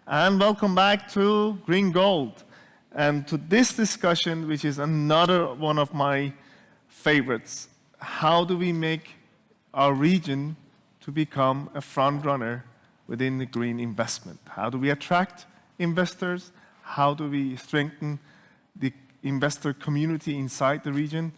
and welcome back to Green Gold, and to this discussion, which is another one of my favorites. How do we make our region to become a front runner within the green investment? How do we attract investors? How do we strengthen the investor community inside the region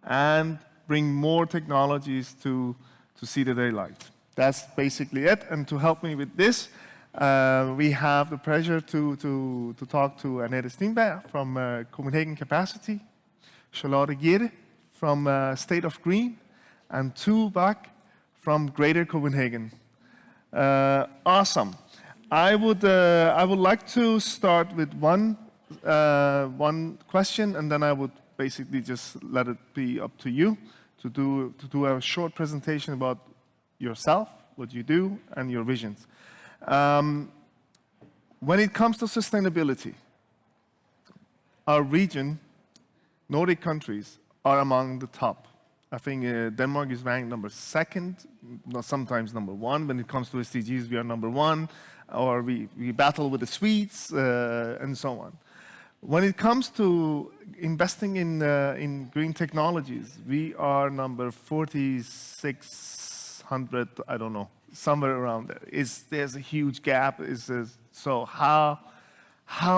and bring more technologies to see the daylight? That's basically it. And to help me with this, we have the pleasure to talk to Anette Steenberg from Copenhagen Capacity, Shojaee Gjede from State of Green, and Tue Bak from Greater Copenhagen. Awesome. I would like to start with one question, and then I would basically just let it be up to you to do a short presentation about yourself, what you do, and your visions. When it comes to sustainability, our region, Nordic countries, are among the top. I think Denmark is ranked number 2nd, sometimes number 1. When it comes to SDGs, we are number 1, or we battle with the Swedes, and so on. When it comes to investing in green technologies, we are number 4,600, I don't know, somewhere around there. There's a huge gap. So how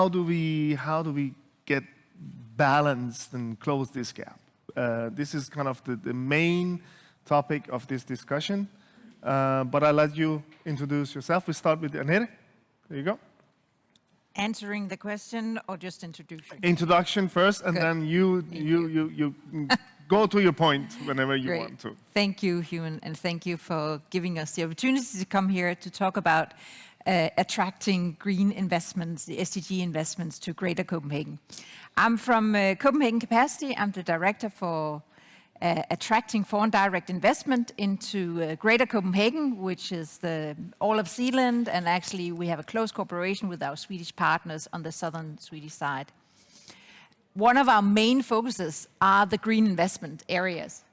do we get balanced and close this gap? This is kind of the main topic of this discussion. But I'll let you introduce yourself. We start with Anette. There you go. Answering the question or just introducing? Introduction first, and Good. then you go to your point whenever you Great. want to. Thank you, Human, and thank you for giving us the opportunity to come here to talk about attracting green investments, the SDG investments to Greater Copenhagen. I'm from Copenhagen Capacity. I'm the director for attracting foreign direct investment into Greater Copenhagen, which is all of Zealand, and actually we have a close cooperation with our Swedish partners on the southern Swedish side. One of our main focuses are the green investment areas.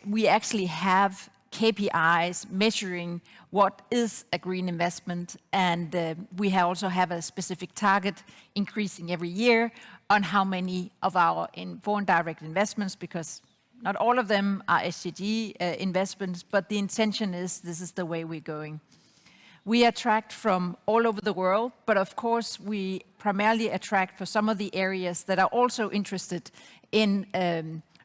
We actually have KPIs measuring what is a green investment, and we also have a specific target increasing every year on how many of our foreign direct investments, because not all of them are SDG investments, but the intention is this is the way we're going. We attract from all over the world, but of course we primarily attract for some of the areas that are also interested in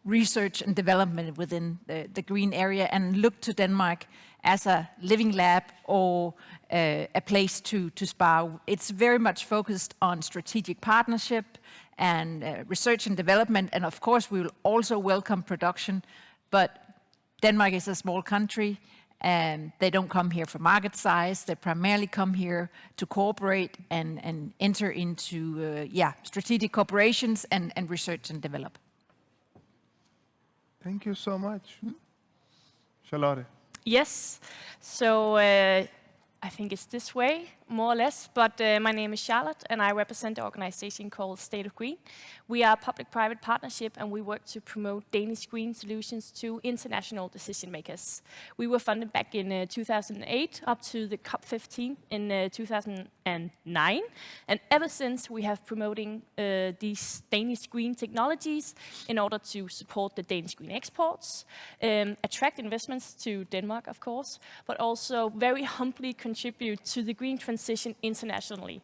research and development within the green area and look to Denmark as a living lab or a place to spar. It's very much focused on strategic partnership and research and development, and of course we will also welcome production, but Denmark is a small country and they don't come here for market size. They primarily come here to cooperate and enter into strategic cooperations and research and develop. Thank you so much. Charlotte. Yes, so I think it's this way, more or less, but my name is Charlotte and I represent an organization called State of Green. We are a public-private partnership and we work to promote Danish green solutions to international decision makers. We were funded back in 2008 up to the COP15 in 2009, and ever since we have promoting these Danish green technologies in order to support the Danish green exports, attract investments to Denmark of course, but also very humbly contribute to the green transition internationally.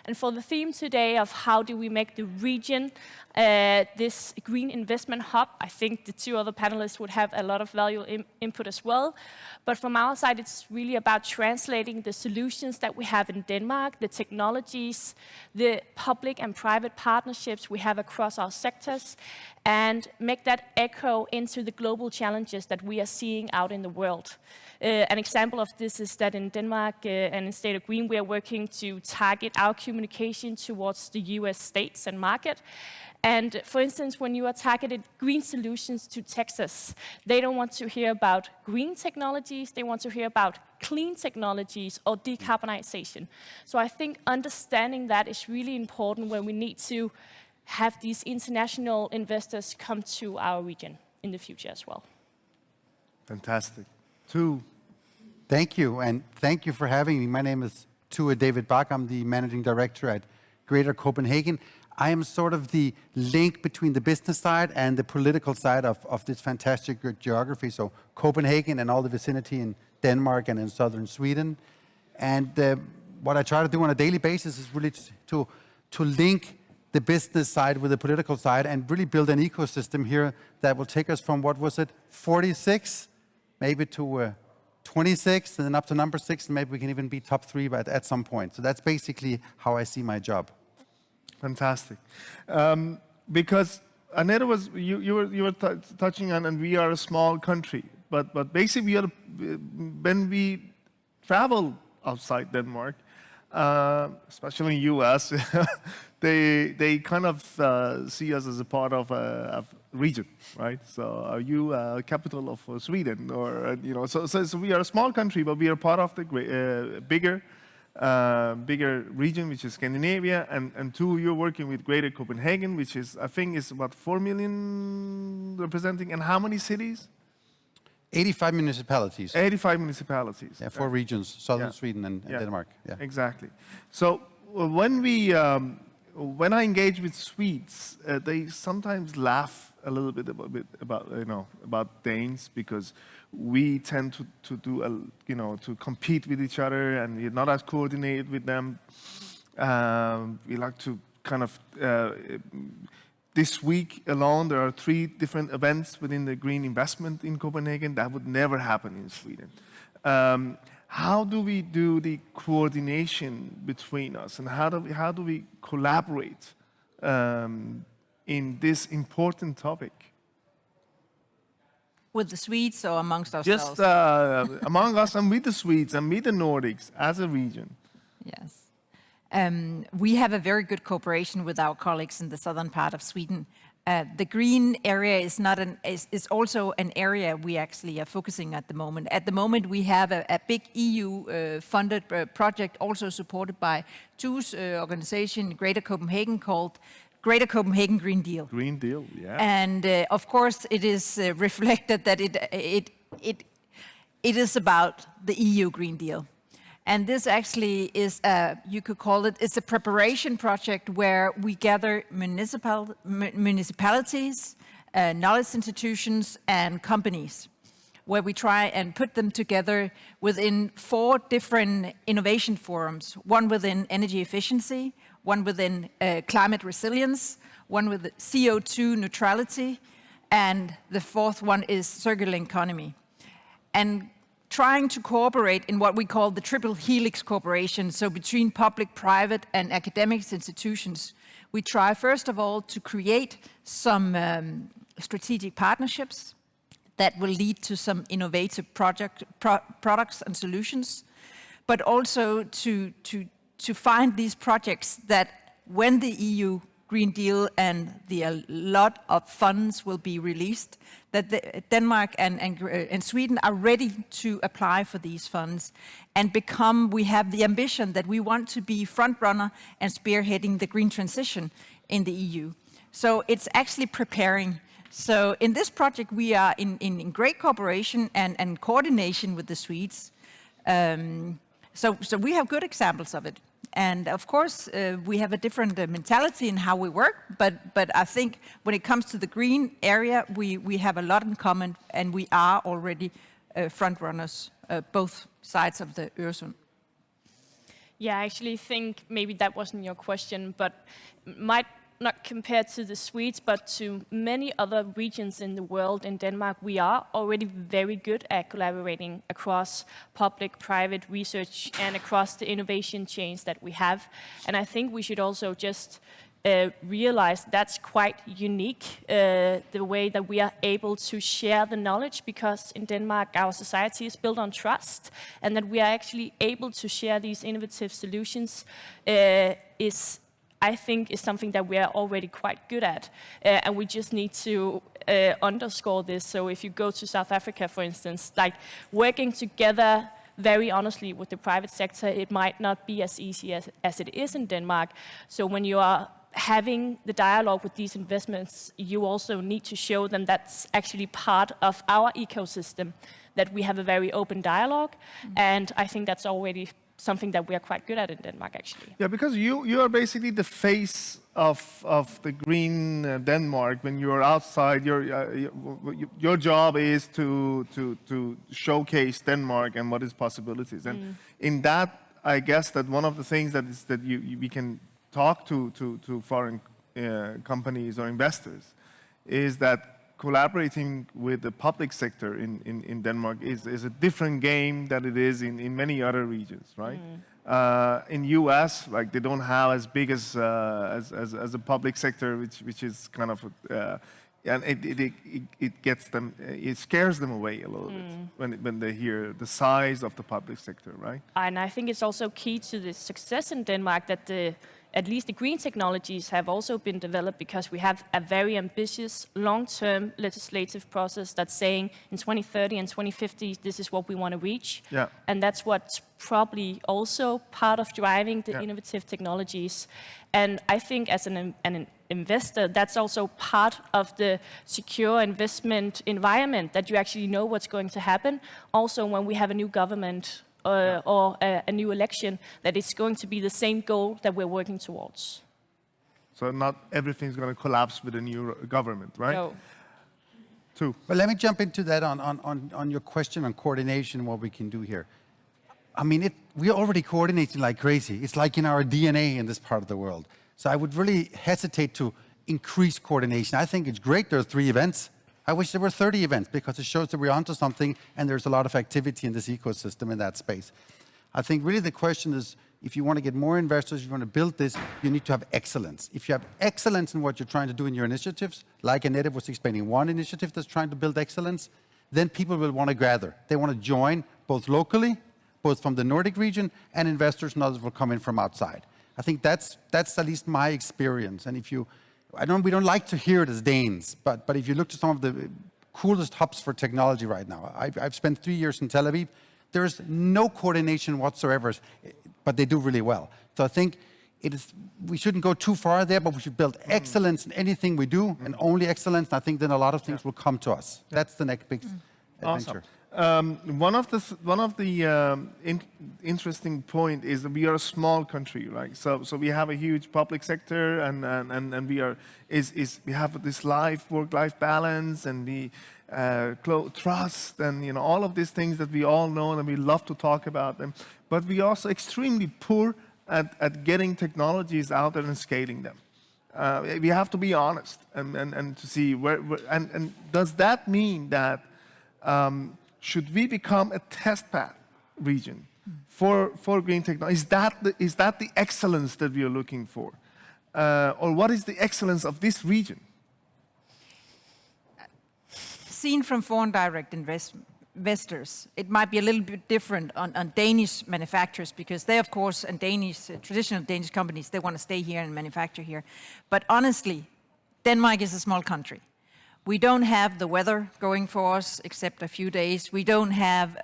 And for the theme today of how do we make the region this green investment hub, I think the two other panelists would have a lot of valuable input as well. But from our side, it's really about translating the solutions that we have in Denmark, the technologies, the public and private partnerships we have across our sectors, and make that echo into the global challenges that we are seeing out in the world. An example of this is that in Denmark and in State of Green, we are working to target our communication towards the US states and market. And for instance, when you are targeted green solutions to Texas, they don't want to hear about green technologies, they want to hear about clean technologies or decarbonization. So I think understanding that is really important when we need to have these international investors come to our region in the future as well. Fantastic. Tue. Thank you, and thank you for having me. My name is Tue David Bak. I'm the managing director at Greater Copenhagen. I am sort of the link between the business side and the political side of this fantastic geography. So Copenhagen and all the vicinity in Denmark and in southern Sweden. And what I try to do on a daily basis is really to link the business side with the political side and really build an ecosystem here that will take us from, what was it, 46, maybe to 26, and then up to number 6, and maybe we can even be top 3 at some point. So that's basically how I see my job. Fantastic. Because Anette you were touching on, and we are a small country, but basically when we travel outside Denmark, especially in US, they kind of see us as a part of a region, right? So are you capital of Sweden, or So we are a small country, but we are part of the bigger region, which is Scandinavia, and 2, you're working with Greater Copenhagen, which is, I think, is about 4 million representing, and how many cities? 85 municipalities. 85 municipalities. Yeah, 4 regions, southern Sweden and Denmark. Yeah. Exactly. So when I engage with Swedes, they sometimes laugh a little bit about Danes, because we tend to do to compete with each other, and we're not as coordinated with them. We like to kind of this week alone, there are 3 different events within the green investment in Copenhagen. That would never happen in Sweden. How do we do the coordination between us, and how do we collaborate in this important topic? With the Swedes or amongst ourselves? Just among us and with the Swedes and with the Nordics as a region. Yes. We have a very good cooperation with our colleagues in the southern part of Sweden. The green area is also an area we actually are focusing at the moment. At the moment, we have a big EU-funded project, also supported by Tue's organization, Greater Copenhagen, called Greater Copenhagen Green Deal. Green Deal, yeah. And of course, it is reflected that it is about the EU Green Deal. And this actually is, you could call it, it's a preparation project where we gather municipalities, knowledge institutions, and companies, where we try and put them together within 4 different innovation forums, one within energy efficiency, one within climate resilience, one with CO2 neutrality, and the 4th one is circular economy. And trying to cooperate in what we call the triple helix cooperation, so between public, private, and academic institutions. We try, first of all, to create some strategic partnerships that will lead to some innovative products and solutions, but also to find these projects that, when the EU Green Deal and a lot of funds will be released, that Denmark and Sweden are ready to apply for these funds and we have the ambition that we want to be front runner and spearheading the green transition in the EU. So it's actually preparing. So in this project, we are in great cooperation and coordination with the Swedes. So we have good examples of it. And of course, we have a different mentality in how we work, but I think when it comes to the green area, we have a lot in common, and we are already front runners, both sides of the Øresund. Yeah, I actually think maybe that wasn't your question, but might not compared to the Swedes, but to many other regions in the world. In Denmark, we are already very good at collaborating across public, private research and across the innovation chains that we have. And I think we should also just realize that's quite unique, the way that we are able to share the knowledge, because in Denmark our society is built on trust, and that we are actually able to share these innovative solutions I think is something that we are already quite good at, and we just need to underscore this. So if you go to South Africa, for instance, like working together very honestly with the private sector, it might not be as easy as it is in Denmark. So when you are having the dialogue with these investments, you also need to show them that's actually part of our ecosystem, that we have a very open dialogue. And I think that's already something that we are quite good at in Denmark, actually. Yeah, because you are basically the face of the green Denmark. When you're outside, your job is to showcase Denmark and what its possibilities. And in that, I guess that one of the things that we can talk to foreign companies or investors is that collaborating with the public sector in Denmark is a different game than it is in many other regions, right? In US, like they don't have as big as a public sector, which is kind of, and it gets them, it scares them away a little bit when they hear the size of the public sector, right? And I think it's also key to the success in Denmark that at least the green technologies have also been developed because we have a very ambitious long-term legislative process that's saying in 2030 and 2050, this is what we want to reach. Yeah. And that's what's probably also part of driving the innovative technologies. And I think as an investor, that's also part of the secure investment environment, that you actually know what's going to happen. Also, when we have a new government or a new election, that it's going to be the same goal that we're working towards. So not everything's going to collapse with a new government, right? No. Tue. But let me jump into that on your question on coordination, what we can do here. I mean, we are already coordinating like crazy. It's like in our DNA in this part of the world. So I would really hesitate to increase coordination. I think it's great there are 3 events. I wish there were 30 events because it shows that we're onto something and there's a lot of activity in this ecosystem in that space. I think really the question is, if you want to get more investors, if you want to build this, you need to have excellence. If you have excellence in what you're trying to do in your initiatives, like Anette was explaining, one initiative that's trying to build excellence, then people will want to gather. They want to join both locally, both from the Nordic region, and investors and others will come in from outside. I think that's at least my experience. And if you, we don't like to hear it as Danes, but if you look to some of the coolest hubs for technology right now, I've spent 3 years in Tel Aviv, there's no coordination whatsoever, but they do really well. So I think we shouldn't go too far there, but we should build excellence in anything we do, and only excellence. And I think then a lot of things will come to us. That's the next big adventure. Awesome. One of the interesting point is that we are a small country, right? So we have a huge public sector, and we have this work-life balance, and we trust, and all of these things that we all know and we love to talk about them. But we are also extremely poor at getting technologies out there and scaling them. We have to be honest and to see where and does that mean that should we become a test pad region for green technology? Is that the excellence that we are looking for? Or what is the excellence of this region? Seen from foreign direct investors, it might be a little bit different on Danish manufacturers, because they, of course, and traditional Danish companies, they want to stay here and manufacture here. But honestly, Denmark is a small country. We don't have the weather going for us, except a few days. We don't have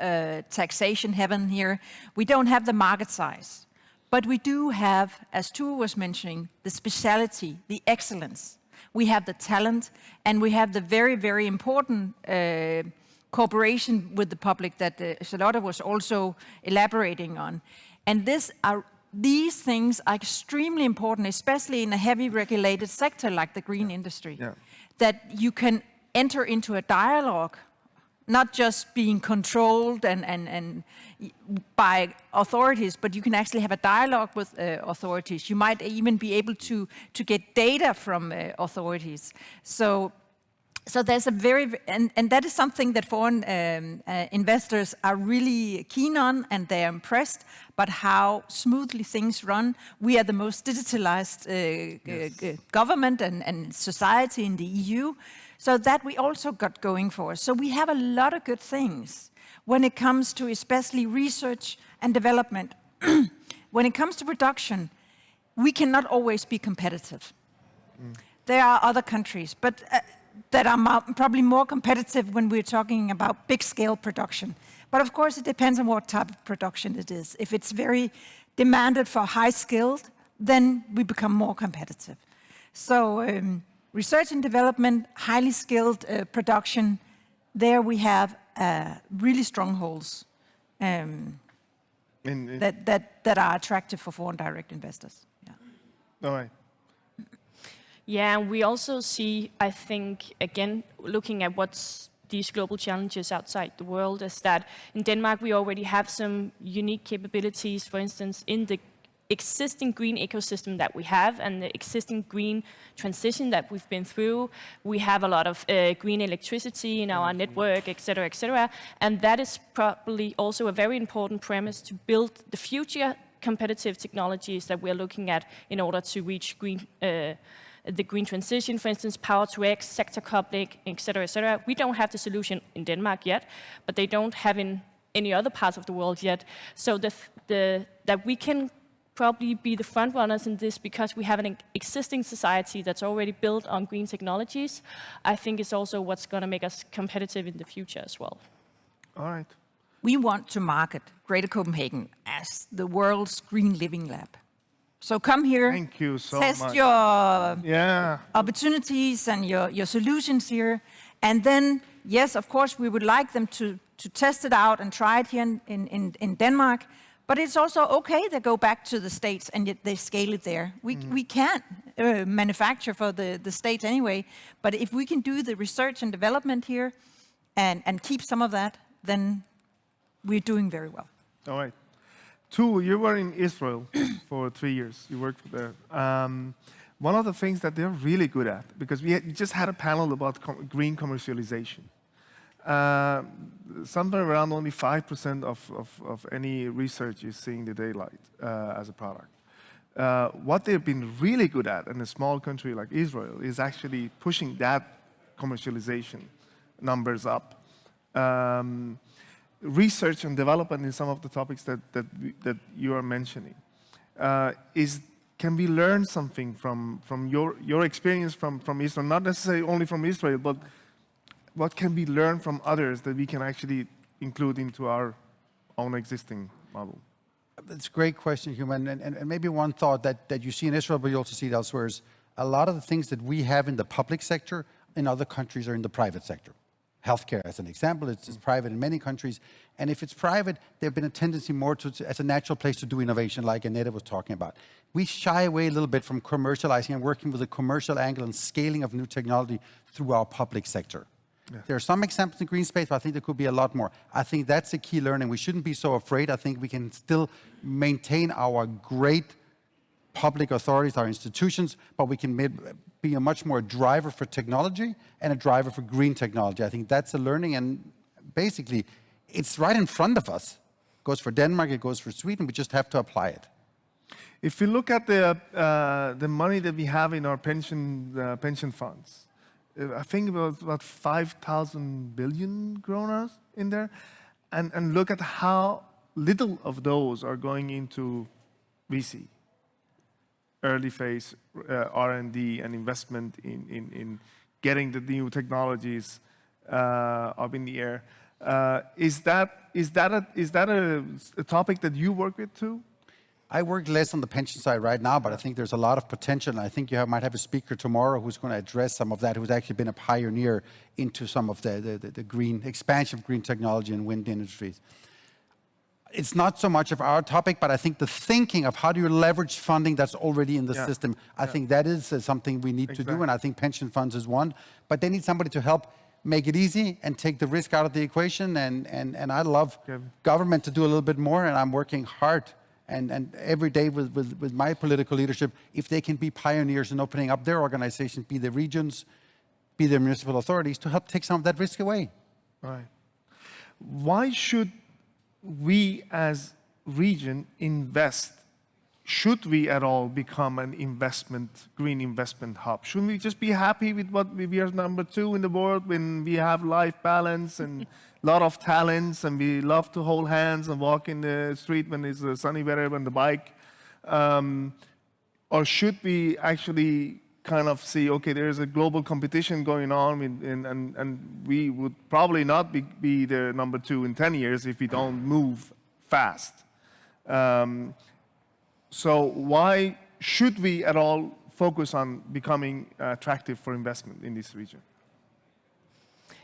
taxation heaven here. We don't have the market size. But we do have, as Tue was mentioning, the speciality, the excellence. We have the talent, and we have the very, very important cooperation with the public that Charlotte was also elaborating on. And these things are extremely important, especially in a heavy regulated sector like the green industry. Yeah. That you can enter into a dialogue, not just being controlled and by authorities, but you can actually have a dialogue with authorities. You might even be able to get data from authorities. So there's and that is something that foreign investors are really keen on, and they're impressed by how smoothly things run. We are the most digitalized government and society in the EU, so that we also got going for us. So we have a lot of good things when it comes to especially research and development. When it comes to production, we cannot always be competitive. There are other countries, but that are probably more competitive when we're talking about big-scale production. But of course, it depends on what type of production it is. If it's very demanded for high-skilled, then we become more competitive. So research and development, highly skilled production, there we have really strongholds. that are attractive for foreign direct investors. Yeah. All right. Yeah, and we also see, I think, again, looking at what's these global challenges outside the world, is that in Denmark we already have some unique capabilities, for instance, in the existing green ecosystem that we have and the existing green transition that we've been through. We have a lot of green electricity in our network, et cetera, and that is probably also a very important premise to build the future competitive technologies that we're looking at in order to reach the green transition, for instance, power to X, sector coupling, et cetera. We don't have the solution in Denmark yet, but they don't have in any other parts of the world yet. So that we can probably be the front runners in this because we have an existing society that's already built on green technologies, I think is also what's going to make us competitive in the future as well. All right. We want to market Greater Copenhagen as the world's green living lab. So come here, Thank you so test much. your opportunities and your solutions here. And then, yes, of course, we would like them to test it out and try it here in Denmark. But it's also okay to go back to the States and they scale it there. We can't manufacture for the States anyway. But if we can do the research and development here and keep some of that, then we're doing very well. All right. Tue, you were in Israel for 3 years. You worked there. One of the things that they're really good at, because we just had a panel about green commercialization. Somewhere around only 5% of any research is seeing the daylight as a product. What they've been really good at in a small country like Israel is actually pushing that commercialization numbers up. Research and development in some of the topics that you are mentioning. Can we learn something from your experience from Israel? Not necessarily only from Israel, but what can we learn from others that we can actually include into our own existing model? That's a great question, Human. And maybe one thought that you see in Israel, but you also see it elsewhere, is a lot of the things that we have in the public sector in other countries are in the private sector. Healthcare, as an example, it's private in many countries. And if it's private, there's been a tendency more as a natural place to do innovation, like Anette was talking about. We shy away a little bit from commercializing and working with a commercial angle and scaling of new technology through our public sector. Yeah. There are some examples in green space, but I think there could be a lot more. I think that's a key learning. We shouldn't be so afraid. I think we can still maintain our great public authorities, our institutions, but we can be a much more driver for technology and a driver for green technology. I think that's a learning, and basically, it's right in front of us. It goes for Denmark, it goes for Sweden, we just have to apply it. If you look at the money that we have in our pension funds, I think it was about 5,000 billion kroner in there, and look at how little of those are going into VC. Early phase R&D and investment in getting the new technologies up in the air. Is that a topic that you work with too? I work less on the pension side right now, but I think there's a lot of potential. And I think you might have a speaker tomorrow who's going to address some of that, who's actually been a pioneer into some of the green expansion of green technology and wind industries. It's not so much of our topic, but I think the thinking of how do you leverage funding that's already in the system, I think that is something we need to do, and I think pension funds is one. But they need somebody to help make it easy and take the risk out of the equation, and I love government to do a little bit more, and I'm working hard and every day with my political leadership, if they can be pioneers in opening up their organizations, be the regions, be the municipal authorities, to help take some of that risk away. Right. Why should we as region invest? Should we at all become an green investment hub? Shouldn't we just be happy with what we are number 2 in the world when we have life balance and a lot of talents and we love to hold hands and walk in the street when it's sunny weather on the bike? Or should we actually kind of see, okay, there's a global competition going on and we would probably not be the number 2 in 10 years if we don't move fast. So why should we at all focus on becoming attractive for investment in this region?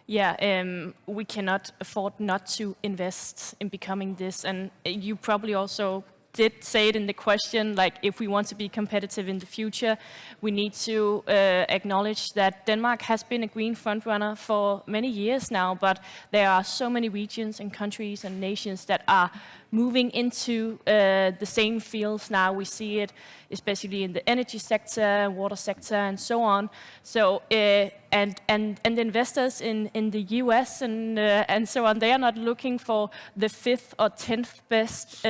Yeah, we cannot afford not to invest in becoming this. And you probably also did say it in the question, like if we want to be competitive in the future, we need to acknowledge that Denmark has been a green frontrunner for many years now, but there are so many regions and countries and nations that are moving into the same fields now. We see it especially in the energy sector, water sector, and so on. So, and the investors in the US and so on, they are not looking for the 5th or 10th best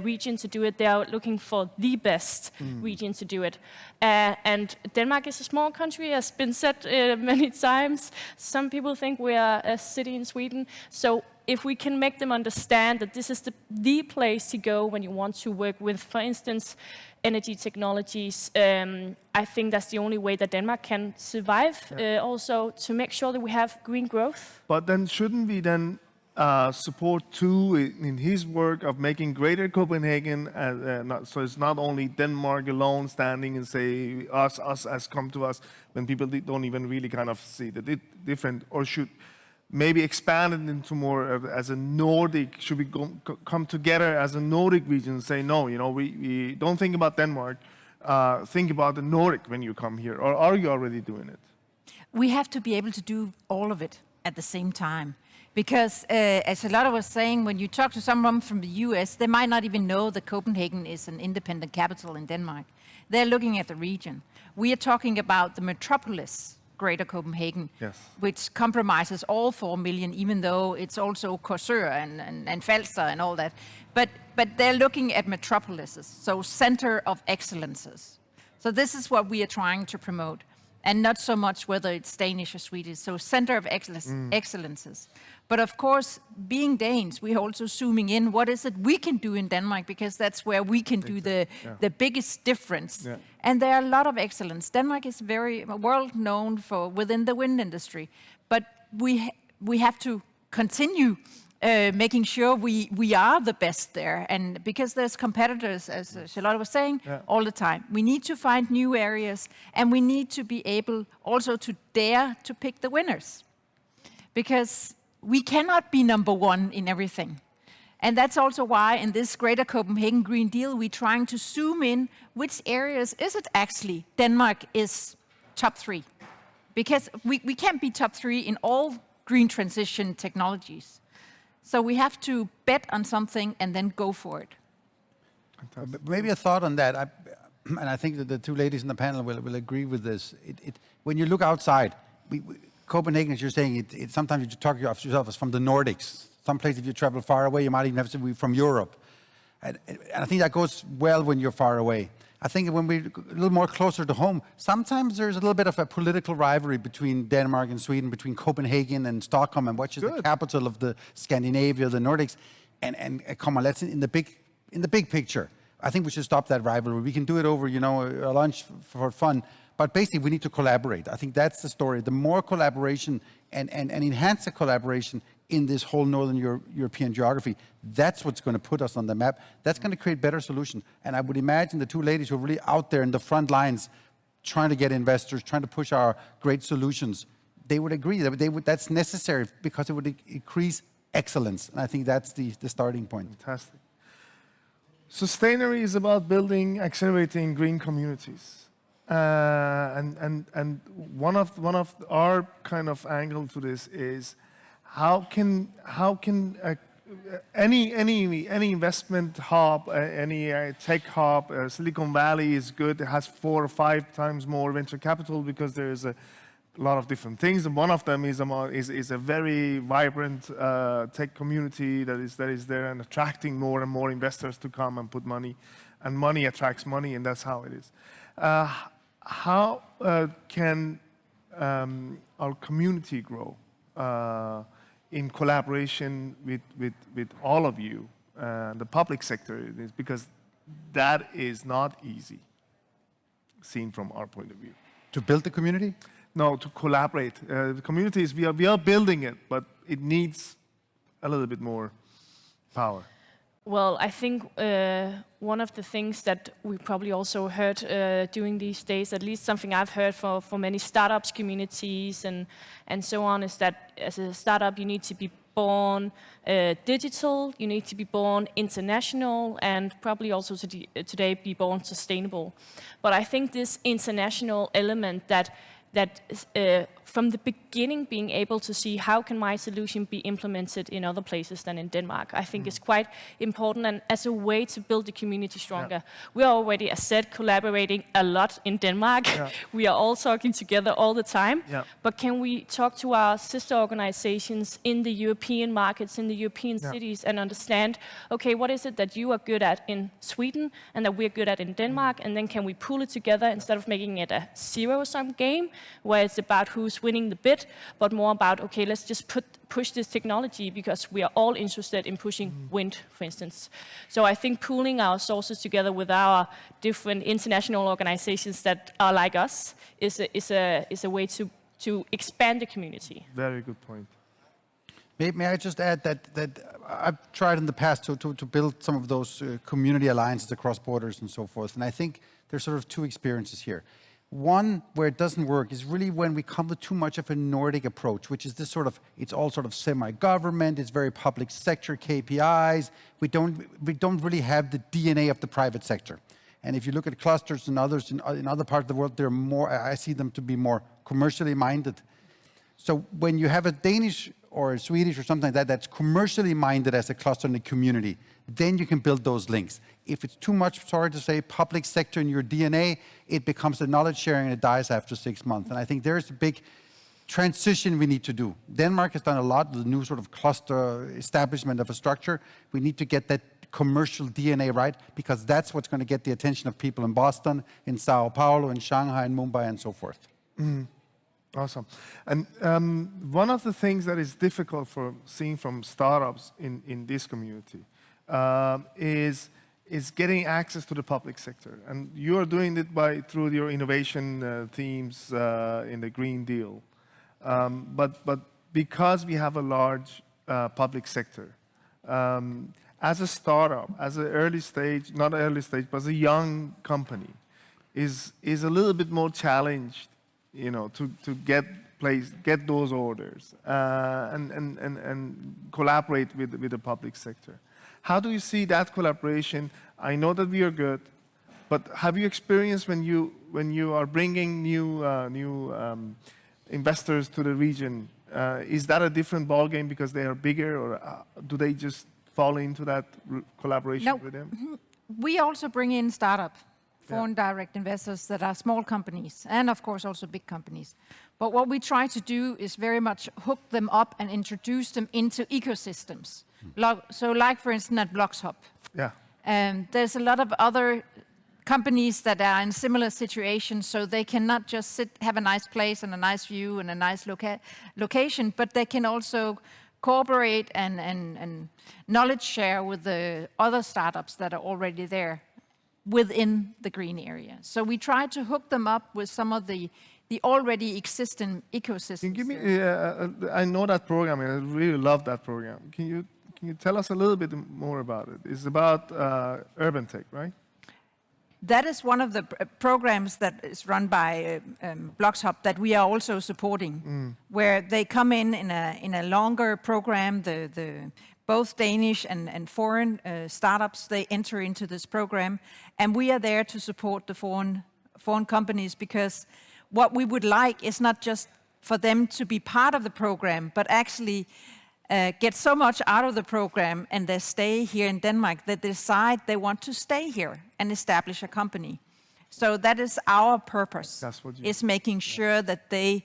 region to do it. They are looking for the best region to do it. And Denmark is a small country, has been said many times. Some people think we are a city in Sweden. So if we can make them understand that this is the place to go when you want to work with, for instance, energy technologies, I think that's the only way that Denmark can survive, also to make sure that we have green growth. But then shouldn't we then support Tue in his work of making Greater Copenhagen, so it's not only Denmark alone standing and say, us has come to us, when people don't even really kind of see the different, or should maybe expand it into more as a Nordic, should we come together as a Nordic region and say, no, we don't think about Denmark, think about the Nordic when you come here, or are you already doing it? We have to be able to do all of it at the same time. Because as a lot of us saying, when you talk to someone from the US, they might not even know that Copenhagen is an independent capital in Denmark. They're looking at the region. We are talking about the metropolis, Greater Copenhagen, which compromises all 4 million, even though it's also Korsør and Falster and all that. But they're looking at metropolises, so center of excellences. So this is what we are trying to promote, and not so much whether it's Danish or Swedish, so center of excellences. But of course, being Danes, we're also zooming in, what is it we can do in Denmark, because that's where we can do the biggest difference. Yeah. And there are a lot of excellence. Denmark is very world known for within the wind industry, but we have to continue making sure we are the best there. And because there's competitors, as Charlotte was saying, all the time. We need to find new areas, and we need to be able also to dare to pick the winners. Because we cannot be number one in everything. And that's also why in this Greater Copenhagen Green Deal, we're trying to zoom in which areas is it actually Denmark is top 3. Because we can't be top 3 in all green transition technologies. So we have to bet on something and then go for it. Maybe a thought on that, and I think that the two ladies in the panel will agree with this. When you look outside, Copenhagen, as you're saying, sometimes you talk of yourself as from the Nordics. Some places, if you travel far away, you might even have to be from Europe. And I think that goes well when you're far away. I think when we're a little more closer to home, sometimes there's a little bit of a political rivalry between Denmark and Sweden, between Copenhagen and Stockholm, and which is the capital of the Scandinavia, the Nordics. And come on, let's in the big picture. I think we should stop that rivalry. We can do it over, a lunch for fun. But basically, we need to collaborate. I think that's the story. The more collaboration and enhance the collaboration in this whole Northern European geography, that's what's going to put us on the map. That's going to create better solutions. And I would imagine the two ladies who are really out there in the front lines trying to get investors, trying to push our great solutions, they would agree that that's necessary because it would increase excellence. And I think that's the starting point. Fantastic. Sustainary is about building, accelerating green communities. And one of our kind of angle to this is how can any investment hub, any tech hub, Silicon Valley is good. It has 4 or 5 times more venture capital because there is a lot of different things. And one of them is a very vibrant tech community that is there and attracting more and more investors to come and put money, and money attracts money, and that's how it is. How can our community grow in collaboration with all of you, the public sector, because that is not easy, seen from our point of view. To build the community? No, to collaborate. The communities, we are building it, but it needs a little bit more power. Well, I think one of the things that we probably also heard during these days, at least something I've heard for many startups communities and so on, is that as a startup you need to be born digital, you need to be born international, and probably also today be born sustainable. But I think this international element that from the beginning being able to see how can my solution be implemented in other places than in Denmark, I think is quite important, and as a way to build the community stronger. Yeah. We are already, as said, collaborating a lot in Denmark. Yeah. We are all talking together all the time. Yeah. But can we talk to our sister organizations in the European markets, in the European cities, and understand, okay, what is it that you are good at in Sweden and that we're good at in Denmark, and then can we pool it together instead of making it a zero-sum game where it's about who's winning the bid, but more about, okay, let's just push this technology because we are all interested in pushing wind, for instance. So I think pooling our sources together with our different international organizations that are like us is a way to expand the community. Very good point. May I just add that I've tried in the past to build some of those community alliances across borders and so forth, and I think there's sort of two experiences here. One where it doesn't work is really when we come with too much of a Nordic approach, which is this sort of, it's all sort of semi-government, it's very public sector KPIs. We don't really have the DNA of the private sector. And if you look at clusters and others in other parts of the world, they're more, I see them to be more commercially minded. So when you have a Danish or a Swedish or something like that that's commercially minded as a cluster in the community, then you can build those links. If it's too much, sorry to say, public sector in your DNA, it becomes a knowledge sharing and it dies after 6 months. And I think there's a big transition we need to do. Denmark has done a lot with the new sort of cluster establishment of a structure. We need to get that commercial DNA right, because that's what's going to get the attention of people in Boston, in Sao Paulo, in Shanghai, in Mumbai, and so forth. Awesome. And one of the things that is difficult for seeing from startups in this community is getting access to the public sector. And you are doing it through your innovation teams in the Green Deal. But because we have a large public sector, as a startup, as an early stage, not early stage, but as a young company, is a little bit more challenged, you know, to get those orders and collaborate with the public sector. How do you see that collaboration? I know that we are good, but have you experienced when you are bringing new investors to the region? Is that a different ballgame because they are bigger, or do they just fall into that collaboration with them? We also bring in foreign direct investors that are small companies, and of course also big companies. But what we try to do is very much hook them up and introduce them into ecosystems. So like, for instance, at BloxHub. Yeah. There's a lot of other companies that are in similar situations, so they cannot just have a nice place and a nice view and a nice location, but they can also cooperate and knowledge share with the other startups that are already there within the green area. So we try to hook them up with some of the already existing ecosystems. Can you give me, I know that program, and I really love that program. Can you tell us a little bit more about it? It's about urban tech, right? That is one of the programs that is run by BloxHub that we are also supporting, where they come in a longer program. Both Danish and foreign startups, they enter into this program, and we are there to support the foreign companies, because what we would like is not just for them to be part of the program, but actually get so much out of the program and they stay here in Denmark that they decide they want to stay here and establish a company. So that is our purpose, is making sure that they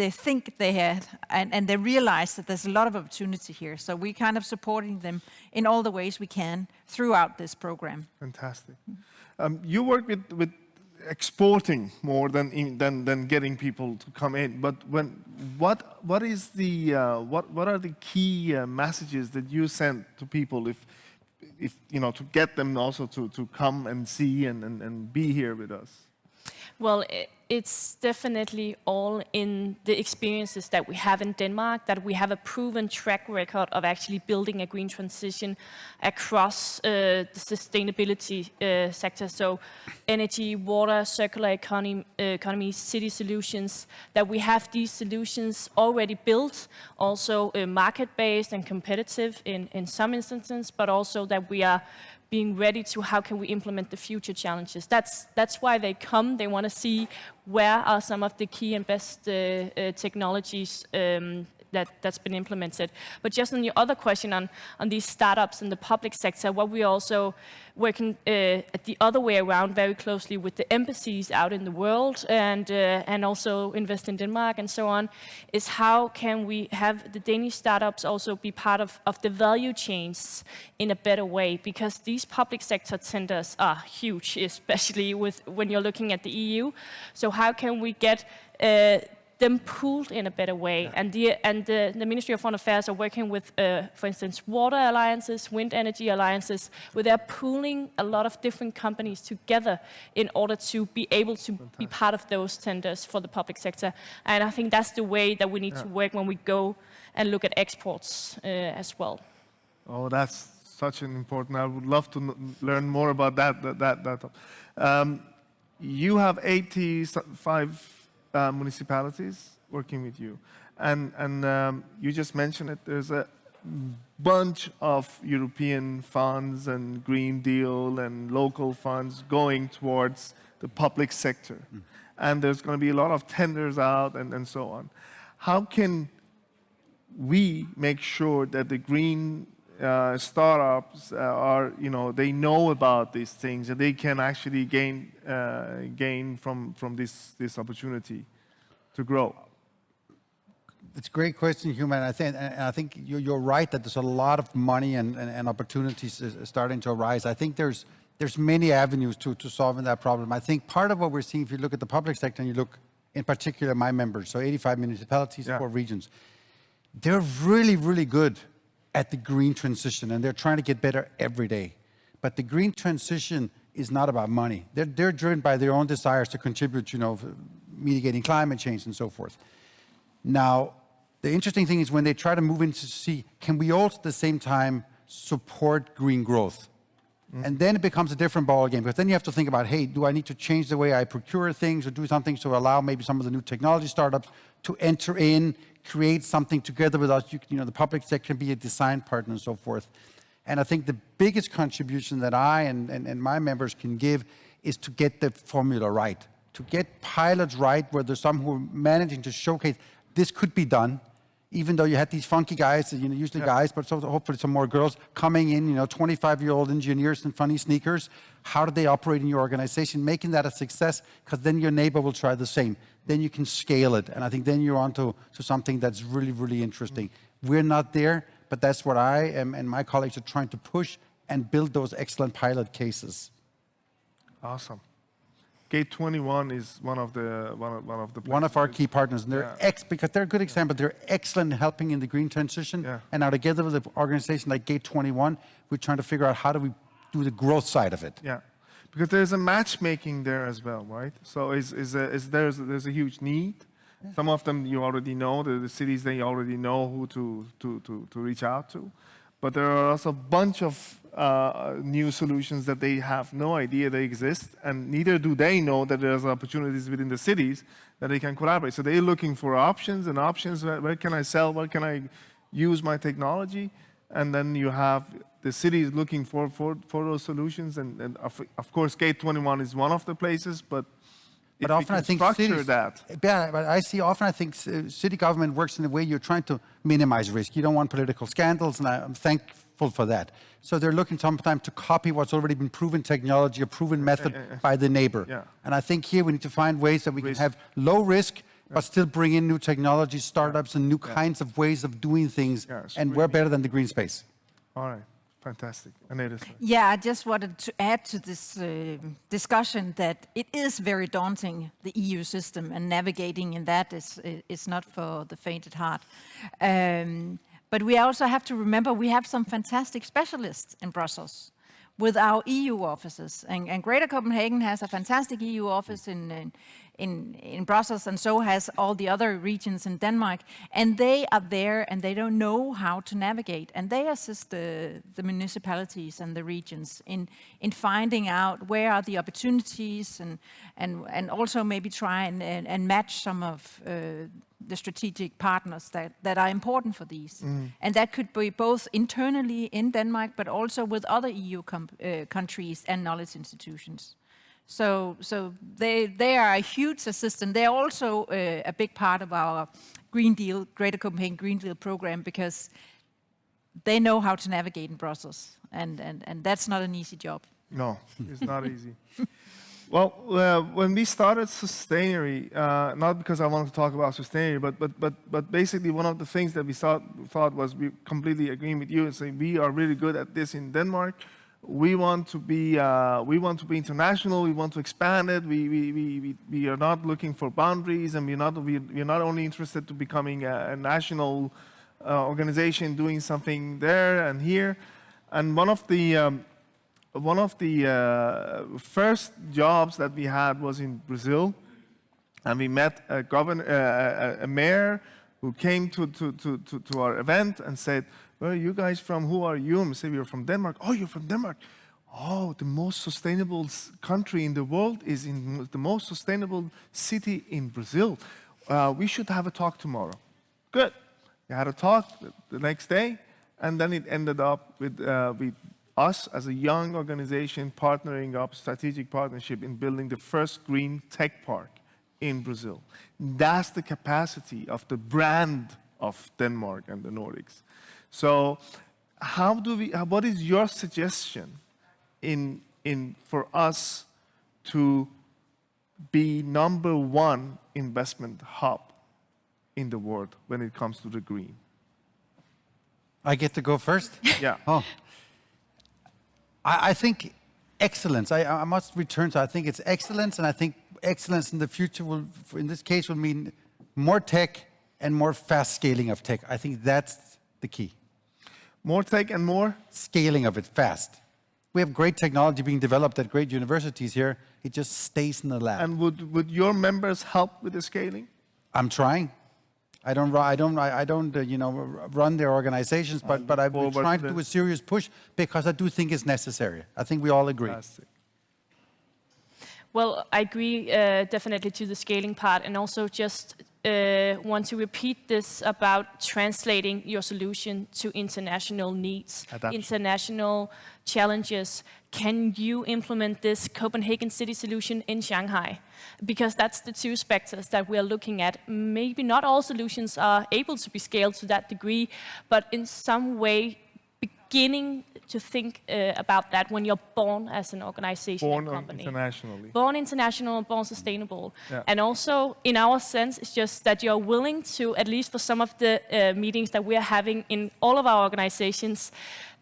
think they have, and they realize that there's a lot of opportunity here. So we're kind of supporting them in all the ways we can throughout this program. Fantastic. You work with exporting more than getting people to come in. But what are the key messages that you send to people if you know, to get them also to come and see and be here with us? Well, it's definitely all in the experiences that we have in Denmark, that we have a proven track record of actually building a green transition across the sustainability sector. So energy, water, circular economy, city solutions, that we have these solutions already built, also market-based and competitive in some instances, but also that we are being ready to how can we implement the future challenges. That's why they come. They want to see where are some of the key and best technologies that's been implemented. But just on your other question on these startups in the public sector, what we also working at the other way around very closely with the embassies out in the world and also Invest in Denmark and so on, is how can we have the Danish startups also be part of the value chains in a better way, because these public sector tenders are huge, especially when you're looking at the EU. So how can we get them pooled in a better way? Yeah. And the Ministry of Foreign Affairs are working with, for instance, water alliances, wind energy alliances, where they're pooling a lot of different companies together in order to be able to be part of those tenders for the public sector. And I think that's the way that we need to work when we go and look at exports as well. Oh, that's such an important. I would love to learn more about that. You have 85 municipalities working with you, and you just mentioned it. There's a bunch of European funds and Green Deal and local funds going towards the public sector, and there's going to be a lot of tenders out and so on. How can we make sure that the green startups are, they know about these things and they can actually gain from this opportunity to grow? It's a great question, Hugh. And I think you're right that there's a lot of money and opportunities starting to arise. I think there's many avenues to solving that problem. I think part of what we're seeing, if you look at the public sector and you look in particular my members, so 85 municipalities, 4 regions, they're really, really good at the green transition, and they're trying to get better every day. But the green transition is not about money. They're driven by their own desires to contribute, mitigating climate change and so forth. Now, the interesting thing is when they try to move into see, can we also at the same time support green growth? And then it becomes a different ballgame, because then you have to think about, hey, do I need to change the way I procure things or do something to allow maybe some of the new technology startups to enter in, create something together with us? The public sector can be a design partner and so forth. And I think the biggest contribution that I and my members can give is to get the formula right, to get pilots right, where there's some who are managing to showcase this could be done, even though you had these funky guys, usually guys, but so hopefully some more girls coming in, 25-year-old engineers in funny sneakers. How do they operate in your organization? Making that a success, because then your neighbor will try the same. Then you can scale it. And I think then you're on to something that's really, really interesting. We're not there, but that's what I am and my colleagues are trying to push and build those excellent pilot cases. Awesome. Gate 21 is one of our key partners, and they're because they're a good example. They're excellent in helping in the green transition. Yeah. And now together with an organization like Gate 21, we're trying to figure out how do we do the growth side of it. Yeah, because there's a matchmaking there as well, right? So there's a huge need. Yeah. Some of them you already know, the cities they already know who to reach out to, but there are also a bunch of new solutions that they have no idea they exist, and neither do they know that there's opportunities within the cities that they can collaborate. So they're looking for options. Where can I sell? Where can I use my technology? And then you have the cities looking for those solutions. And of course, Gate 21 is one of the places, but often I think cities, but I see often I think city government works in a way you're trying to minimize risk. You don't want political scandals, and I'm thankful for that. So they're looking sometimes to copy what's already been proven technology, a proven method by the neighbor. Yeah. And I think here we need to find ways that we can have low risk, but still bring in new technology, startups, and new kinds of ways of doing things. And we're better than the green space. All right. Fantastic. Anette. Yeah, I just wanted to add to this discussion that it is very daunting, the EU system, and navigating in that is not for the faint at heart. But we also have to remember we have some fantastic specialists in Brussels. with our EU offices. And Greater Copenhagen has a fantastic EU office in Brussels, and so has all the other regions in Denmark. And they are there, and they don't know how to navigate. And they assist the municipalities and the regions in finding out where are the opportunities, and also maybe try and match some of the strategic partners that are important for these. And that could be both internally in Denmark, but also with other EU countries and knowledge institutions. So they are a huge assistant. They're also a big part of our Green Deal, Greater Copenhagen Green Deal program, because they know how to navigate in Brussels, and that's not an easy job. No, it's not easy. Well, when we started Sustainary, not because I wanted to talk about Sustainary, but basically one of the things that we thought was we completely agreeing with you and saying we are really good at this in Denmark. We want to be international. We want to expand it. We are not looking for boundaries, and we're not only interested to becoming a national organization doing something there and here. And one of the first jobs that we had was in Brazil, and we met a mayor who came to our event and said, "Where are you guys from? Who are you?" And we said, "We are from Denmark." "Oh, you're from Denmark. Oh, the most sustainable country in the world is in the most sustainable city in Brazil. We should have a talk tomorrow." Good. We had a talk the next day, and then it ended up with us as a young organization partnering up, strategic partnership in building the first green tech park in Brazil. That's the capacity of the brand of Denmark and the Nordics. So what is your suggestion for us to be number one investment hub in the world when it comes to the green? I get to go first? Yeah. Oh. I think excellence. I must return to. I think it's excellence, and I think excellence in the future in this case, will mean more tech and more fast scaling of tech. I think that's the key. More tech and more scaling of it fast. We have great technology being developed at great universities here. It just stays in the lab. And would your members help with the scaling? I'm trying. I don't run their organizations, but I've been trying to do a serious push because I do think it's necessary. I think we all agree. Fantastic. Well, I agree definitely to the scaling part, and also just want to repeat this about translating your solution to international needs, international challenges. Can you implement this Copenhagen city solution in Shanghai? Because that's the two specters that we are looking at. Maybe not all solutions are able to be scaled to that degree, but in some way beginning to think about that when you're born as an organization and company. Born international, born sustainable. Yeah. And also, in our sense, it's just that you're willing to, at least for some of the meetings that we are having in all of our organizations,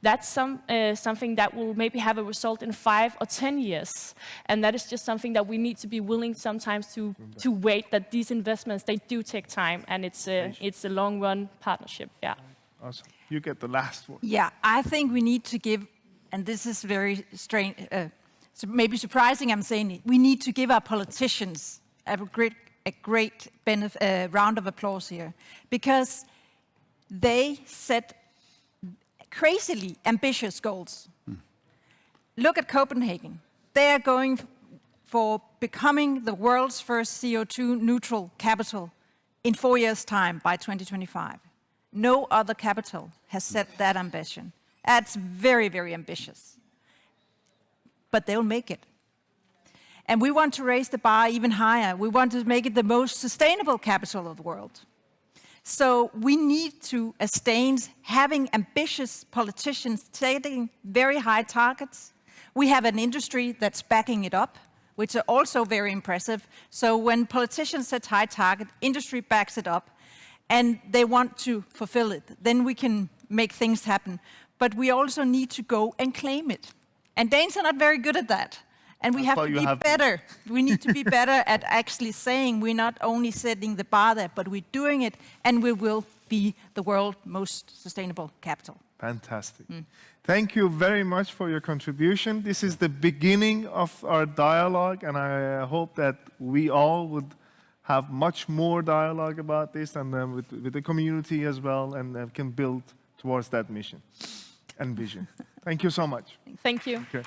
that's something that will maybe have a result in 5 or 10 years. And that is just something that we need to be willing sometimes to wait, that these investments, they do take time, and it's a long-run partnership. Yeah. Awesome. You get the last one. Yeah, I think we need to give, and this is very strange, maybe surprising I'm saying it, we need to give our politicians a great round of applause here, because they set crazily ambitious goals. Look at Copenhagen. They are going for becoming the world's first CO2 neutral capital in 4 years' time by 2025. No other capital has set that ambition. That's very, very ambitious. But they'll make it. And we want to raise the bar even higher. We want to make it the most sustainable capital of the world. So we need to, as Danes, having ambitious politicians setting very high targets. We have an industry that's backing it up, which are also very impressive. So when politicians set high target, industry backs it up, and they want to fulfill it. Then we can make things happen. But we also need to go and claim it. And Danes are not very good at that. And we have to be better. We need to be better at actually saying we're not only setting the bar there, but we're doing it, and we will be the world's most sustainable capital. Fantastic. Thank you very much for your contribution. This is the beginning of our dialogue, and I hope that we all would have much more dialogue about this, and with the community as well, and can build towards that mission and vision. Thank you so much. Thank you. Okay.